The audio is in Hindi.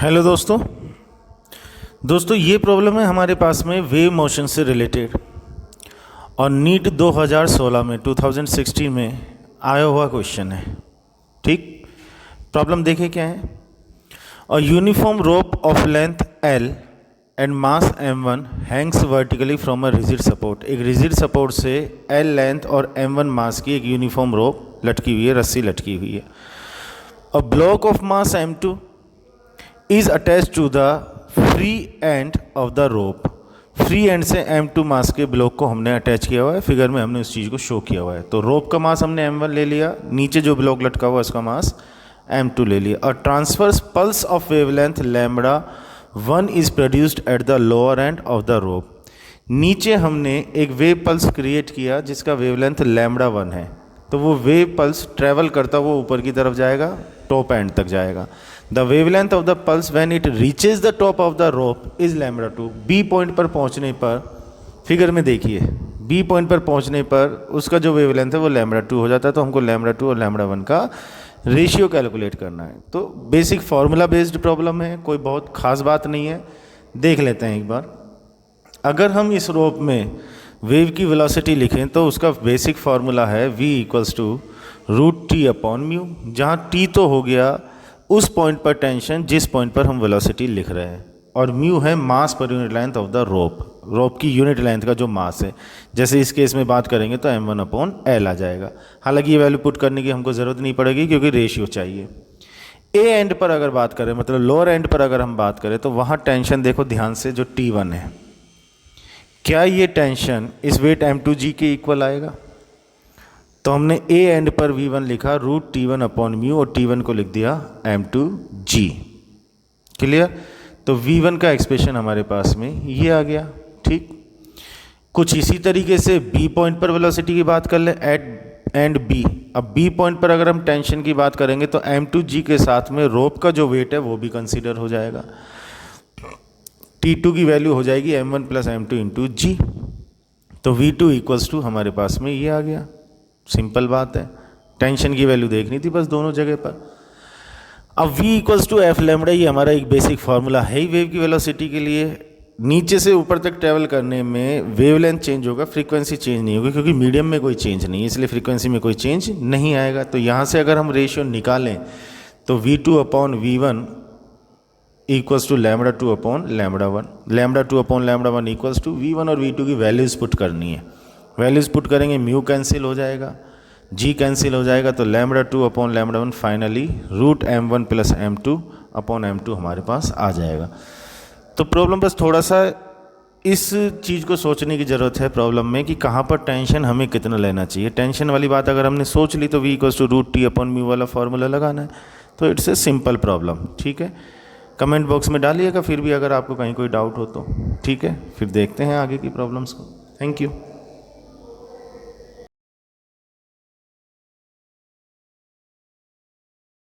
हेलो दोस्तों ये प्रॉब्लम है हमारे पास में वेव मोशन से रिलेटेड और नीट 2016 में 2016 में आया हुआ क्वेश्चन है। ठीक, प्रॉब्लम देखें क्या है। A uniform rope of length L and mass M1 Hanks vertically from a rigid support. एक रिजिड सपोर्ट से L लेंथ और M1 मास की एक यूनिफॉर्म रोप लटकी हुई है, रस्सी लटकी हुई है। A block of mass M2 is attach to the free end of the rope. Free end से M2 मास के ब्लॉक को हमने अटैच किया हुआ है, फिगर में हमने उस चीज़ को शो किया हुआ है। तो रोप का मास हमने M1 ले लिया, नीचे जो ब्लॉक लटका हुआ है उसका मास M2 ले लिया। और transverse pulse of wavelength lambda 1 is produced at the lower end of the rope. नीचे हमने एक वेव पल्स क्रिएट किया जिसका वेवलेंथ लैम्बडा 1 है, तो वो वेव पल्स ट्रैवल करता वो ऊपर की तरफ जाएगा, टॉप एंड तक जाएगा। The wavelength of the pulse when it reaches the top of the rope is lambda 2। B point पर पहुंचने पर, फिगर में देखिए, बी पॉइंट पर पहुंचने पर उसका जो वेवलेंथ है वो लैम्बडा 2 हो जाता है। तो हमको लैम्बडा 2 और लैम्बडा 1 का रेशियो कैलकुलेट करना है। तो बेसिक फार्मूला बेस्ड प्रॉब्लम है, कोई बहुत खास बात नहीं है। देख लेते हैं एक बार। अगर हम इस रोप में वेव की वेलोसिटी लिखें तो उसका बेसिक फार्मूला है v equals to √T upon mu, जहाँ T तो हो गया उस पॉइंट पर टेंशन जिस पॉइंट पर हम वेलोसिटी लिख रहे हैं, और म्यू है mass per unit length of the rope, rope की यूनिट लेंथ का जो मास है। जैसे इस केस में बात करेंगे तो M1 अपॉन L आ जाएगा। हालांकि ये वैल्यू पुट करने की हमको ज़रूरत नहीं पड़ेगी क्योंकि रेशियो चाहिए। ए एंड पर अगर बात करें, मतलब लोअर एंड पर अगर हम बात करें, तो वहाँ टेंशन देखो ध्यान से, जो T1 है, क्या ये टेंशन इस वेट M2G के इक्वल आएगा? तो हमने ए एंड पर V1 लिखा √T1 अपॉन म्यू और T1 को लिख दिया M2G। क्लियर? तो V1 का एक्सप्रेशन हमारे पास में ये आ गया। ठीक, कुछ इसी तरीके से B पॉइंट पर वेलोसिटी की बात कर ले, एट एंड B। अब B पॉइंट पर अगर हम टेंशन की बात करेंगे तो M2G के साथ में रोप का जो वेट है वो भी कंसीडर हो जाएगा। T2 की वैल्यू हो जाएगी M1 plus M2 into G। तो V2 इक्वल्स टू हमारे पास में ये आ गया। सिंपल बात है, टेंशन की वैल्यू देखनी थी बस दोनों जगह पर। अब V equals to F lambda, ये हमारा एक बेसिक फार्मूला है ही वेव की वेलोसिटी के लिए। नीचे से ऊपर तक ट्रैवल करने में वेवलेंथ चेंज होगा, फ्रीक्वेंसी चेंज नहीं होगी, क्योंकि मीडियम में कोई चेंज नहीं है, इसलिए फ्रीक्वेंसी में कोई चेंज नहीं आएगा। तो यहाँ से अगर हम रेशियो निकालें तो V2 upon V1 equals to lambda 2 upon lambda 1। Lambda 2 upon lambda 1 equals to V1 और V2 की वैल्यूज़ पुट करनी है। वैल्यूज़ पुट करेंगे, म्यू कैंसिल हो जाएगा, G कैंसिल हो जाएगा, तो lambda 2 upon lambda 1 finally √M1 plus M2 upon M2 हमारे पास आ जाएगा। तो प्रॉब्लम बस थोड़ा सा इस चीज़ को सोचने की ज़रूरत है प्रॉब्लम में कि कहाँ पर टेंशन हमें कितना लेना चाहिए। टेंशन वाली बात अगर हमने सोच ली तो V equals to √T upon mu वाला फार्मूला लगाना है। तो इट्स ए सिंपल प्रॉब्लम। ठीक है, कमेंट बॉक्स में डालिएगा फिर भी अगर आपको कहीं कोई डाउट हो तो। ठीक है, फिर देखते हैं आगे की प्रॉब्लम्स को। Thank you.